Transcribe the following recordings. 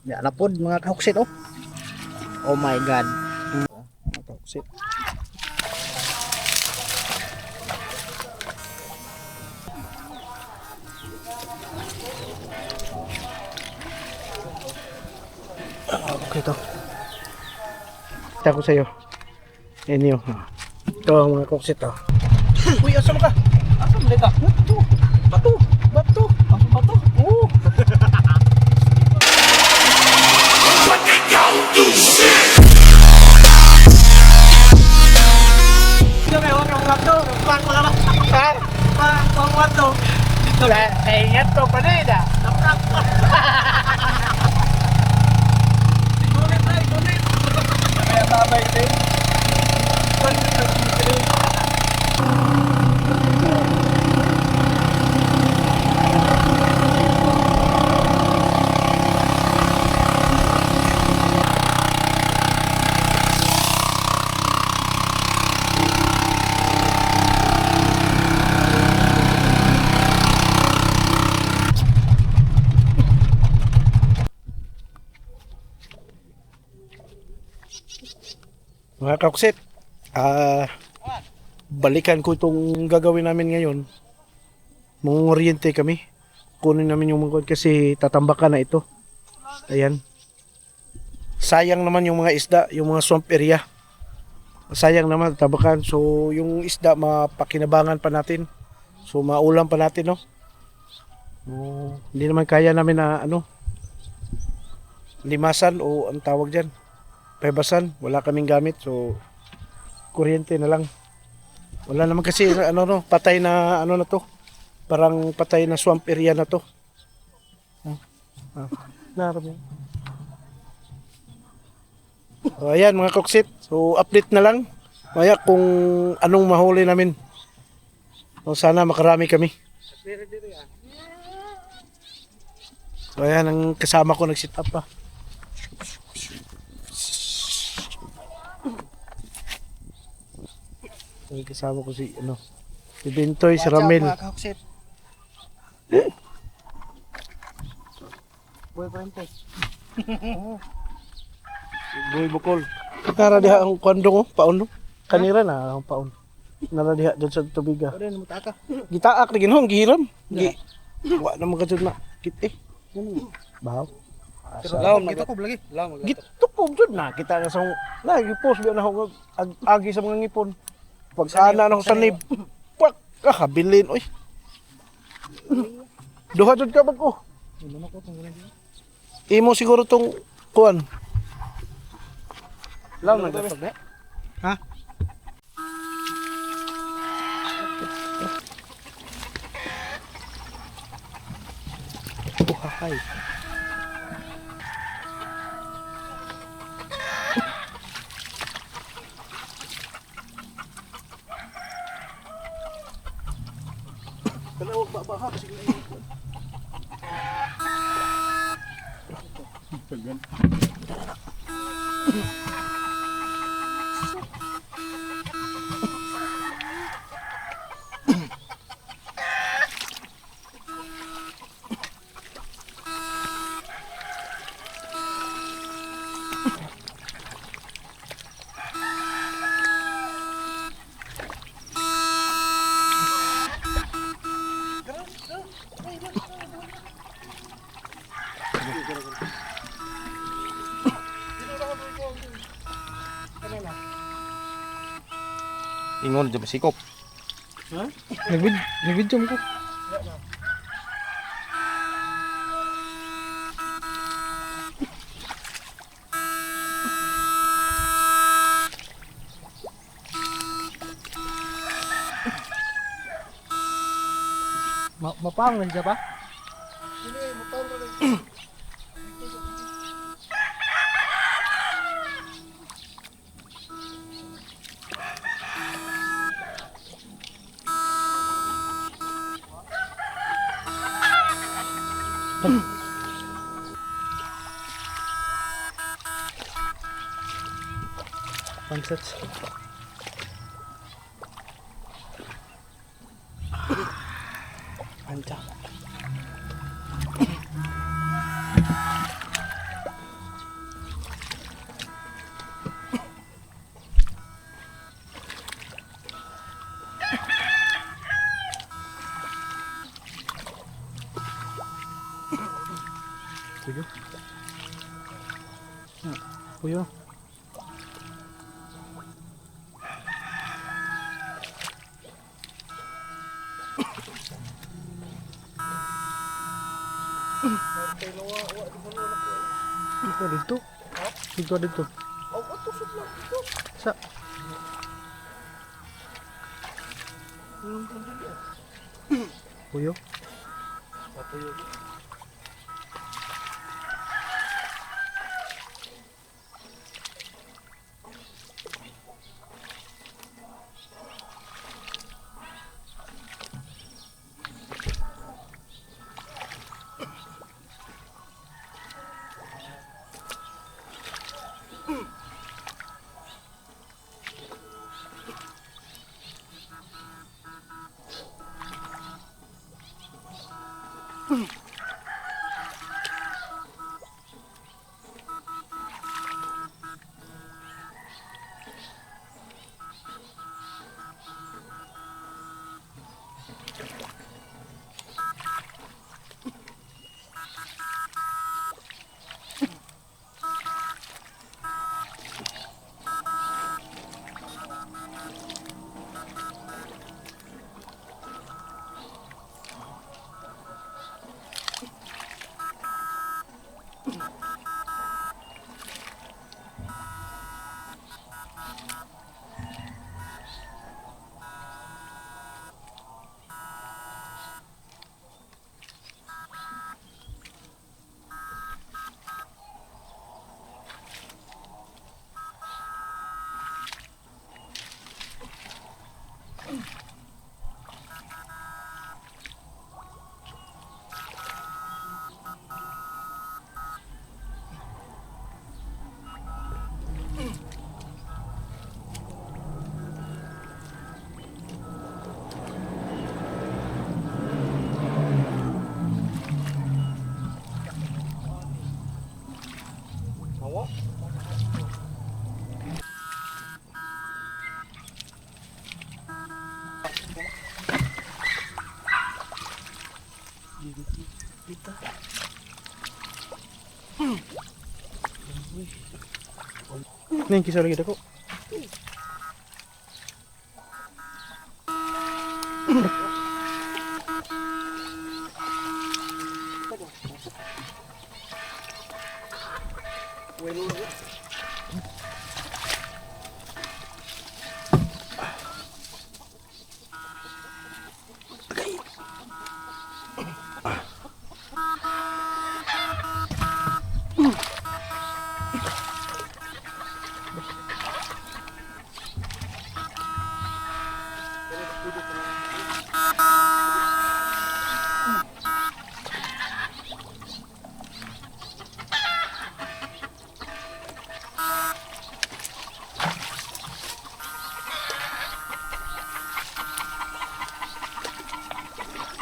Yan na po mga kahuksit oh. Oh my god. Mga kahuksit. Okay to. Kita ko sa'yo. Yan yun. Ito ang mga kahuksit oh. Uy, asam ka? Asam ka? Bato! Bato! Bato! Asam bato? Oo! Ingat to pa rin ah. Itulit na, itulit. Kaya babay din. Mga kaksit, balikan ko itong gagawin namin ngayon. Mangoriente kami. Kunin namin yung mga kasi tatambakan na ito. Ayan. Sayang naman yung mga isda, yung mga swamp area. Sayang naman tatambakan. So yung isda mapakinabangan pa natin. So maulam pa natin, no? Hindi naman kaya namin na limasan o ang tawag dyan. Pebasan, wala kaming gamit, so kuryente na lang. Wala naman kasi patay na na to. Parang patay na swamp area na to. Narami. So, ayan mga koksit. So update na lang. Maya kung anong mahuli namin. So, sana makarami kami. So ayan ang kasama ko nag-sit up pa. Ay, kasama ko si si Bintoy, si Ramil. Boy Prentes. Si Boy Bukol. Nara diha ang kwandong paon no. Kanira na ang paon. Nara diha dyan sa tubiga. Ore mo taka. Gitaak na ginhong gihiram. Wa na magajud na kit Bahaw. Laom kita ko lagi. Laom Gito ko jud na kita na sa lagi post biya na ako agi sa mga ngipon. Pag sana na ako sa nib, pak, kakabilin, oy. Duha jud ka bag ko. Imo siguro tong kuan. Lang nagtatag na. Ha? Buhay. Kalawag baha kasi Tagan. Ingon di sikop. Ha? Nag-video ko. Mapang lang siya ba? Hindi, mapang lang. Pansets. Panca. Puyo. Dito dito. Dito dito. Sa. Puyo. Nih kisah lagi dako.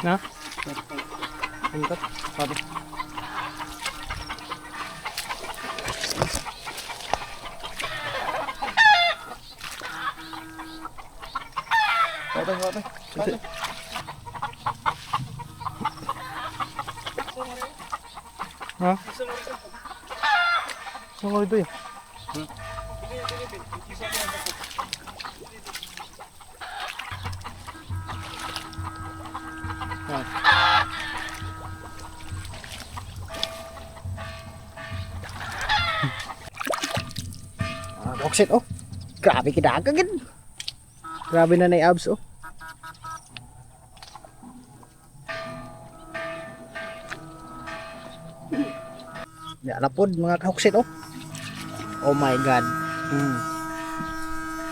Nah, angkat, satu. Satu. Hah? Sama itu ya? Boksit oh. Grabe kidaga gid. Grabe na nay abs oh. Ya na pod mga kahuksit oh. Oh my god.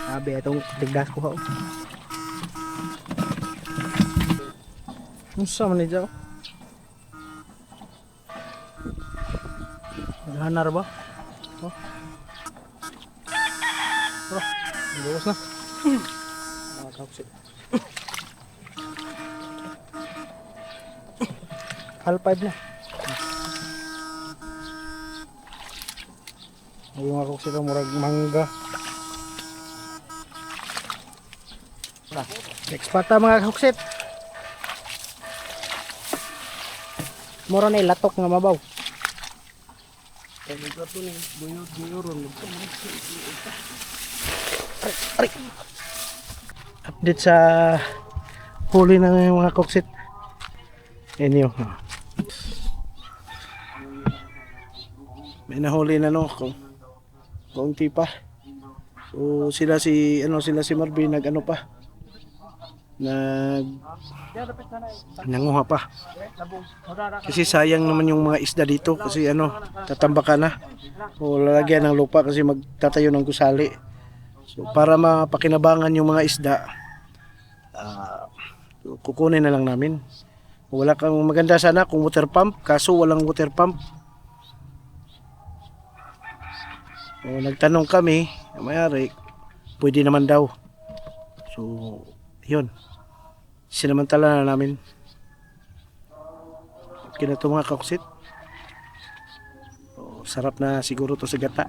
Grabe itong tigdas ko oh. Unsa man ni jaw? Hanar ba? Oh. Bro, bawas na. Kahuksit. Hal 5 na. Yung ako sila murag mangga. Next pata mga kahuksit. Mura na ilatok nga mabaw. Pagka ito ni buyot-buyoron. Aray. Update sa huli ng mga koksit. Yan yun. May nahuli na no. Kaunti pa. So sila si Marvin nanguha pa. Kasi sayang naman yung mga isda dito kasi tatambakan na. O lalagyan ng lupa kasi magtatayo ng gusali. So para mapakinabangan yung mga isda, kukunin na lang namin. Wala kang maganda sana kung water pump, kaso walang water pump. So, nagtanong kami, mayari, pwede naman daw. So, yun. Sinamantala na namin. Okay na ito mga kaksit. So, sarap na siguro to sa gata.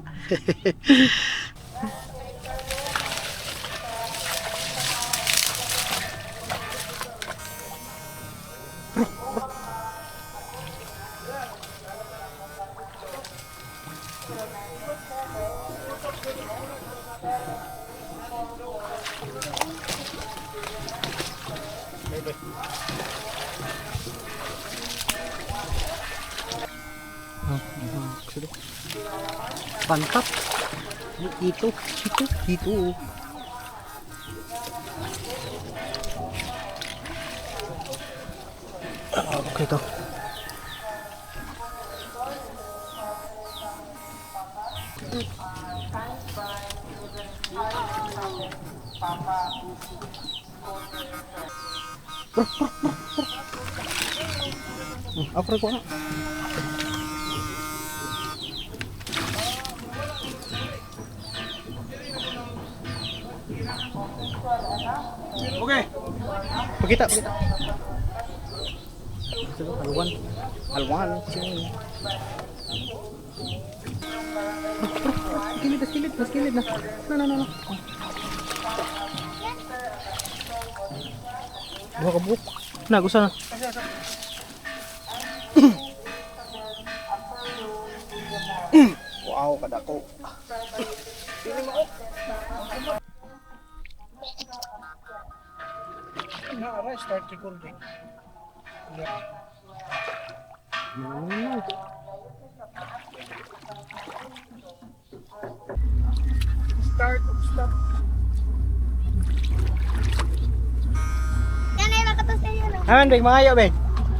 Pantap. Ito. Okay to. Apa ko na? Okay. Pakita. Alwan. Kilid na. No. Dua kabuk. Na, gusto na. Wow, kadako. Start recording. Stop. Yan ay nakatas na yun. Aman, Bek, mga Bek.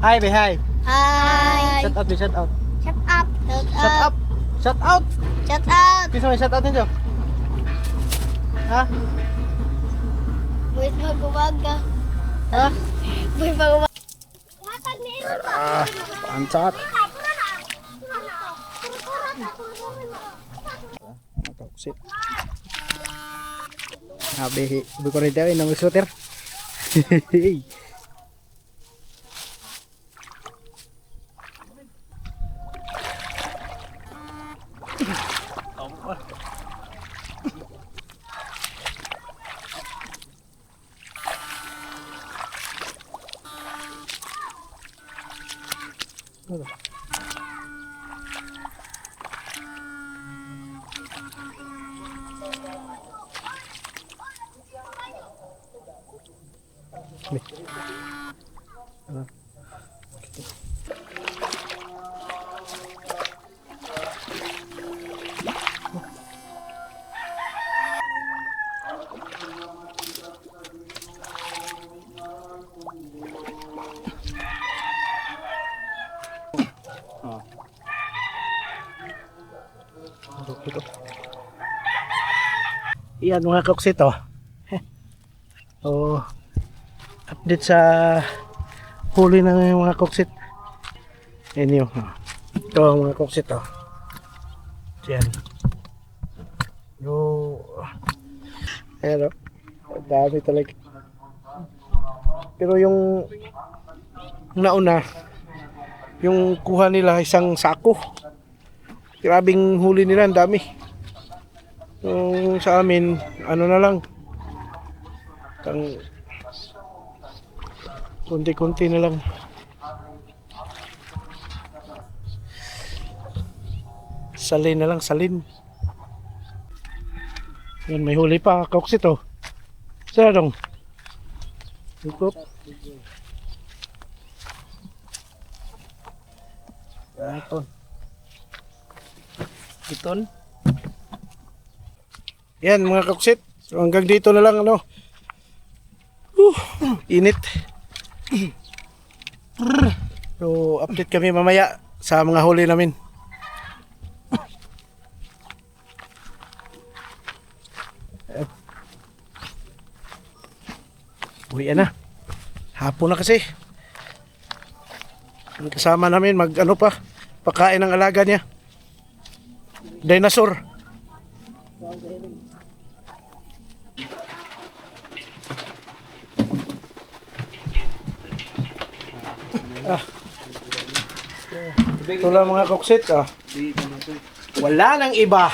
Hi, Bek, hi. Hi. Shut up, shut out. Shut up. Shut up. Shut out. Shut up. Bisa may shut out ninyo? Ha? Buwis magbubaga. Ha? Buwis magbubaga. Hatag ni Ilo pa. Pansat. Sit. Habi, habi ko rin tayo ng sweater. Yan mga kaksit oh. Update sa huli ng mga koksit. Yan yun. Ito ang mga koksit yan. Ayan dami talaga. Pero yung nauna, yung kuha nila isang sako. Grabing huli nila, ang dami. Yung sa amin, na lang. Konti-konti na lang. Salin na lang, salin. Yan, may huli pa, kauksit oh. Saan dong? Ikot. Ito. Iton. Yan mga kauksit. So hanggang dito na lang ano. Init. So update kami mamaya sa mga huli namin. Uwi na. Hapon na kasi. Ang kasama namin mag ano pa, pakain ng alaga niya. Dinosaur. Ito lang mga koksit ah. Wala nang iba.